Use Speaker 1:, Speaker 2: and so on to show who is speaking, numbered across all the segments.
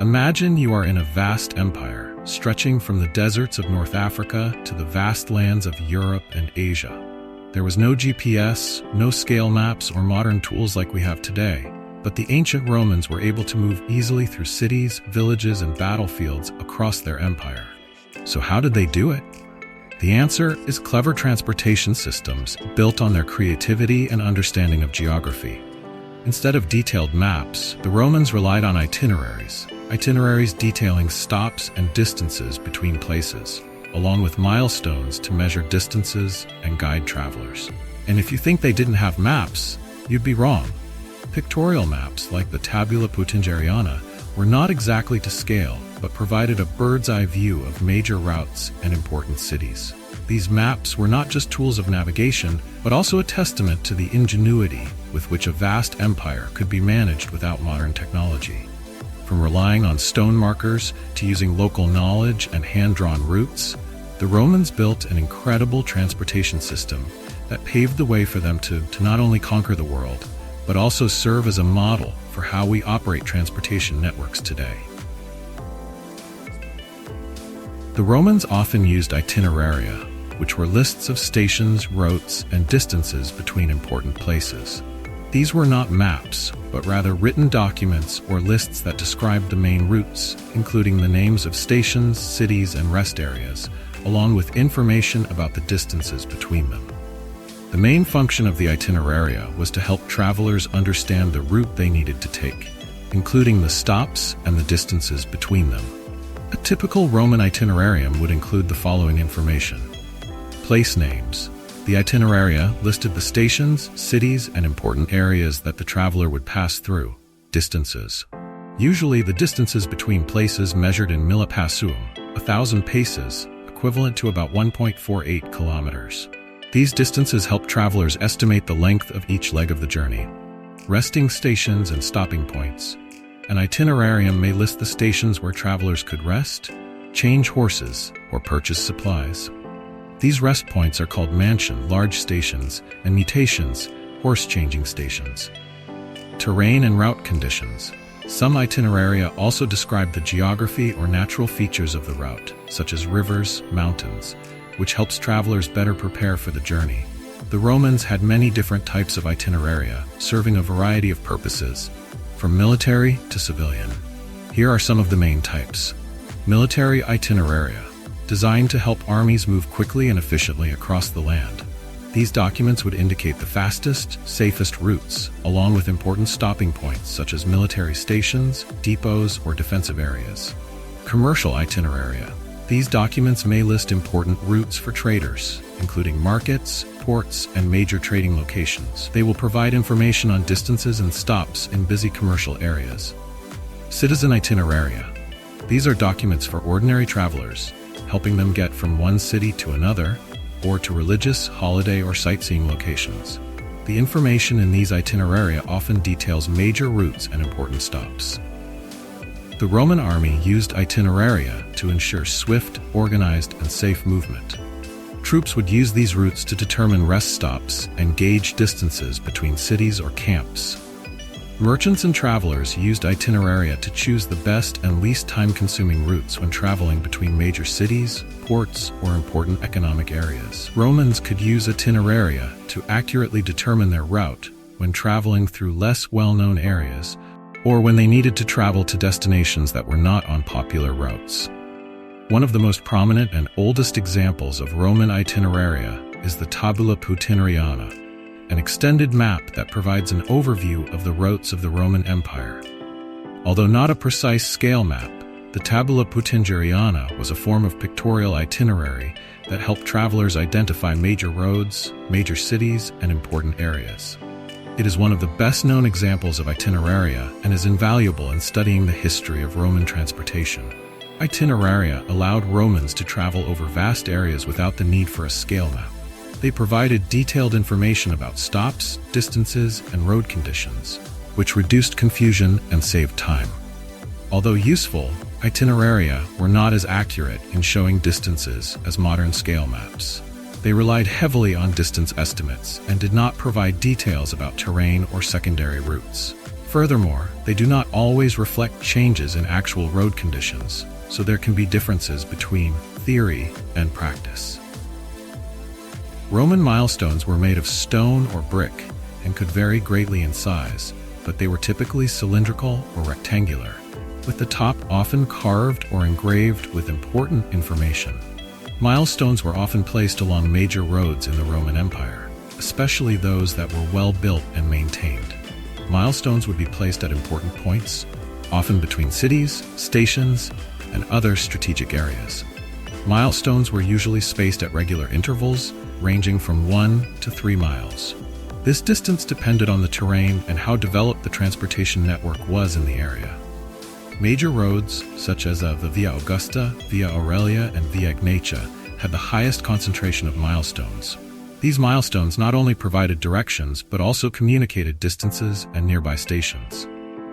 Speaker 1: Imagine you are in a vast empire, stretching from the deserts of North Africa to the vast lands of Europe and Asia. There was no GPS, no scale maps, or modern tools like we have today, but the ancient Romans were able to move easily through cities, villages, and battlefields across their empire. So how did they do it? The answer is clever transportation systems built on their creativity and understanding of geography. Instead of detailed maps, the Romans relied on itineraries detailing stops and distances between places, along with milestones to measure distances and guide travelers. And if you think they didn't have maps, you'd be wrong. Pictorial maps like the Tabula Peutingeriana were not exactly to scale, but provided a bird's-eye view of major routes and important cities. These maps were not just tools of navigation, but also a testament to the ingenuity with which a vast empire could be managed without modern technology. From relying on stone markers to using local knowledge and hand-drawn routes, the Romans built an incredible transportation system that paved the way for them to not only conquer the world, but also serve as a model for how we operate transportation networks today. The Romans often used itineraria, which were lists of stations, routes, and distances between important places. These were not maps, but rather written documents or lists that described the main routes, including the names of stations, cities, and rest areas, along with information about the distances between them. The main function of the itineraria was to help travelers understand the route they needed to take, including the stops and the distances between them. A typical Roman itinerarium would include the following information: place names. The itineraria listed the stations, cities, and important areas that the traveler would pass through. Distances. Usually the distances between places measured in mille passuum, 1,000 paces, equivalent to about 1.48 kilometers. These distances help travelers estimate the length of each leg of the journey. Resting stations and stopping points. An itinerarium may list the stations where travelers could rest, change horses, or purchase supplies. These rest points are called mansion, large stations, and mutations, horse-changing stations. Terrain and route conditions. Some itineraria also describe the geography or natural features of the route, such as rivers, mountains, which helps travelers better prepare for the journey. The Romans had many different types of itineraria, serving a variety of purposes, from military to civilian. Here are some of the main types. Military itineraria, designed to help armies move quickly and efficiently across the land. These documents would indicate the fastest, safest routes, along with important stopping points such as military stations, depots, or defensive areas. Commercial itineraria. These documents may list important routes for traders, including markets, ports, and major trading locations. They will provide information on distances and stops in busy commercial areas. Citizen itineraria. These are documents for ordinary travelers, helping them get from one city to another, or to religious, holiday, or sightseeing locations. The information in these itineraria often details major routes and important stops. The Roman army used itineraria to ensure swift, organized, and safe movement. Troops would use these routes to determine rest stops and gauge distances between cities or camps. Merchants and travelers used itineraria to choose the best and least time-consuming routes when traveling between major cities, ports, or important economic areas. Romans could use itineraria to accurately determine their route when traveling through less well-known areas, or when they needed to travel to destinations that were not on popular routes. One of the most prominent and oldest examples of Roman itineraria is the Tabula Peutingeriana, an extended map that provides an overview of the routes of the Roman Empire. Although not a precise scale map, the Tabula Peutingeriana was a form of pictorial itinerary that helped travelers identify major roads, major cities, and important areas. It is one of the best-known examples of itineraria and is invaluable in studying the history of Roman transportation. Itineraria allowed Romans to travel over vast areas without the need for a scale map. They provided detailed information about stops, distances, and road conditions, which reduced confusion and saved time. Although useful, itineraria were not as accurate in showing distances as modern scale maps. They relied heavily on distance estimates and did not provide details about terrain or secondary routes. Furthermore, they do not always reflect changes in actual road conditions, so there can be differences between theory and practice. Roman milestones were made of stone or brick and could vary greatly in size, but they were typically cylindrical or rectangular, with the top often carved or engraved with important information. Milestones were often placed along major roads in the Roman Empire, especially those that were well built and maintained. Milestones would be placed at important points, often between cities, stations, and other strategic areas. Milestones were usually spaced at regular intervals, ranging from 1 to 3 miles. This distance depended on the terrain and how developed the transportation network was in the area. Major roads, such as the Via Augusta, Via Aurelia, and Via Egnatia, had the highest concentration of milestones. These milestones not only provided directions, but also communicated distances and nearby stations.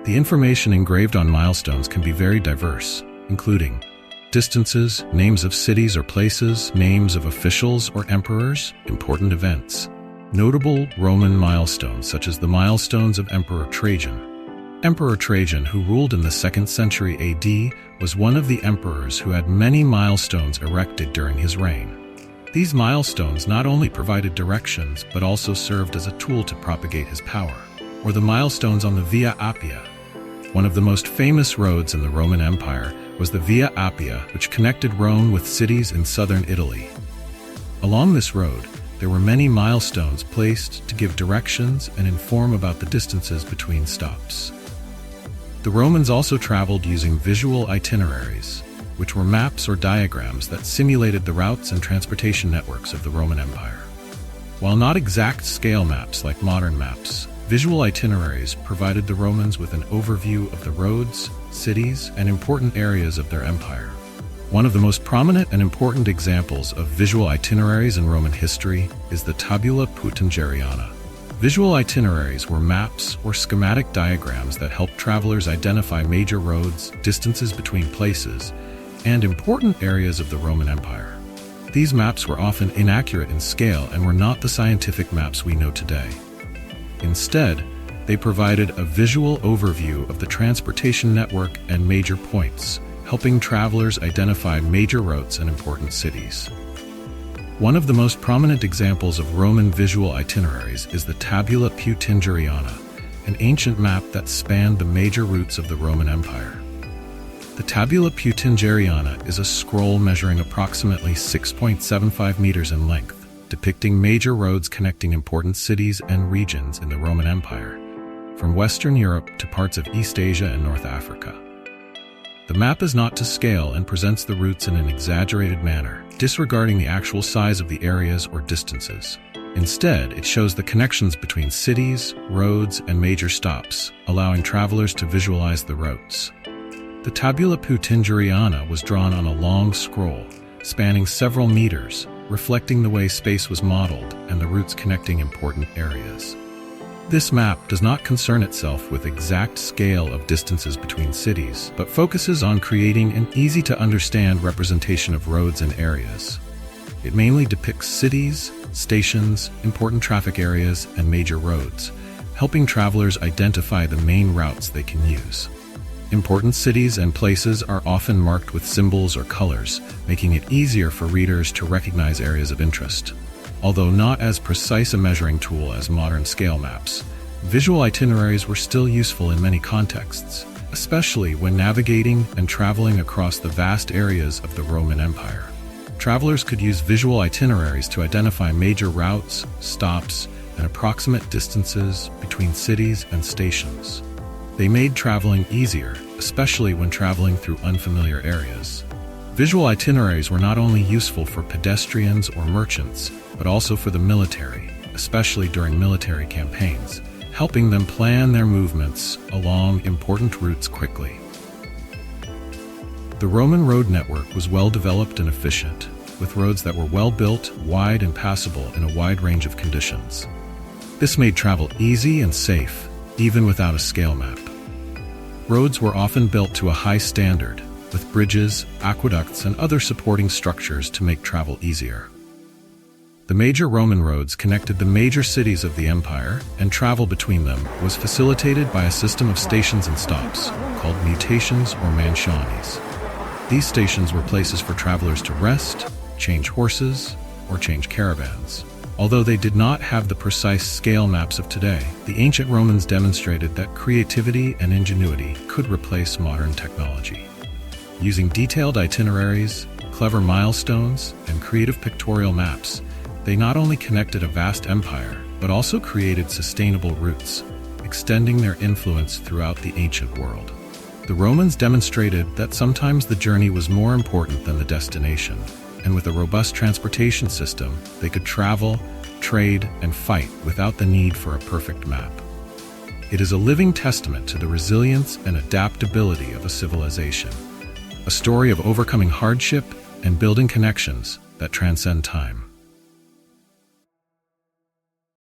Speaker 1: The information engraved on milestones can be very diverse, including distances, names of cities or places, names of officials or emperors, important events. Notable Roman milestones, such as the milestones of Emperor Trajan. Emperor Trajan, who ruled in the 2nd century AD, was one of the emperors who had many milestones erected during his reign. These milestones not only provided directions, but also served as a tool to propagate his power. Or the milestones on the Via Appia. One of the most famous roads in the Roman Empire was the Via Appia, which connected Rome with cities in southern Italy. Along this road, there were many milestones placed to give directions and inform about the distances between stops. The Romans also traveled using visual itineraries, which were maps or diagrams that simulated the routes and transportation networks of the Roman Empire. While not exact scale maps like modern maps, visual itineraries provided the Romans with an overview of the roads, cities, and important areas of their empire. One of the most prominent and important examples of visual itineraries in Roman history is the Tabula Peutingeriana. Visual itineraries were maps or schematic diagrams that helped travelers identify major roads, distances between places, and important areas of the Roman Empire. These maps were often inaccurate in scale and were not the scientific maps we know today. Instead, they provided a visual overview of the transportation network and major points, helping travelers identify major routes and important cities. One of the most prominent examples of Roman visual itineraries is the Tabula Peutingeriana, an ancient map that spanned the major routes of the Roman Empire. The Tabula Peutingeriana is a scroll measuring approximately 6.75 meters in length, depicting major roads connecting important cities and regions in the Roman Empire, from Western Europe to parts of East Asia and North Africa. The map is not to scale and presents the routes in an exaggerated manner, disregarding the actual size of the areas or distances. Instead, it shows the connections between cities, roads, and major stops, allowing travelers to visualize the routes. The Tabula Peutingeriana was drawn on a long scroll, spanning several meters, reflecting the way space was modeled and the routes connecting important areas. This map does not concern itself with exact scale of distances between cities, but focuses on creating an easy-to-understand representation of roads and areas. It mainly depicts cities, stations, important traffic areas, and major roads, helping travelers identify the main routes they can use. Important cities and places are often marked with symbols or colors, making it easier for readers to recognize areas of interest. Although not as precise a measuring tool as modern scale maps, visual itineraries were still useful in many contexts, especially when navigating and traveling across the vast areas of the Roman Empire. Travelers could use visual itineraries to identify major routes, stops, and approximate distances between cities and stations. They made traveling easier, especially when traveling through unfamiliar areas. Visual itineraries were not only useful for pedestrians or merchants, but also for the military, especially during military campaigns, helping them plan their movements along important routes quickly. The Roman road network was well developed and efficient, with roads that were well built, wide, and passable in a wide range of conditions. This made travel easy and safe, even without a scale map. Roads were often built to a high standard, with bridges, aqueducts, and other supporting structures to make travel easier. The major Roman roads connected the major cities of the empire, and travel between them was facilitated by a system of stations and stops, called mutations or mansiones. These stations were places for travelers to rest, change horses, or change caravans. Although they did not have the precise scale maps of today, the ancient Romans demonstrated that creativity and ingenuity could replace modern technology. Using detailed itineraries, clever milestones, and creative pictorial maps, they not only connected a vast empire, but also created sustainable routes, extending their influence throughout the ancient world. The Romans demonstrated that sometimes the journey was more important than the destination, and with a robust transportation system, they could travel, trade, and fight without the need for a perfect map. It is a living testament to the resilience and adaptability of a civilization, a story of overcoming hardship and building connections that transcend time.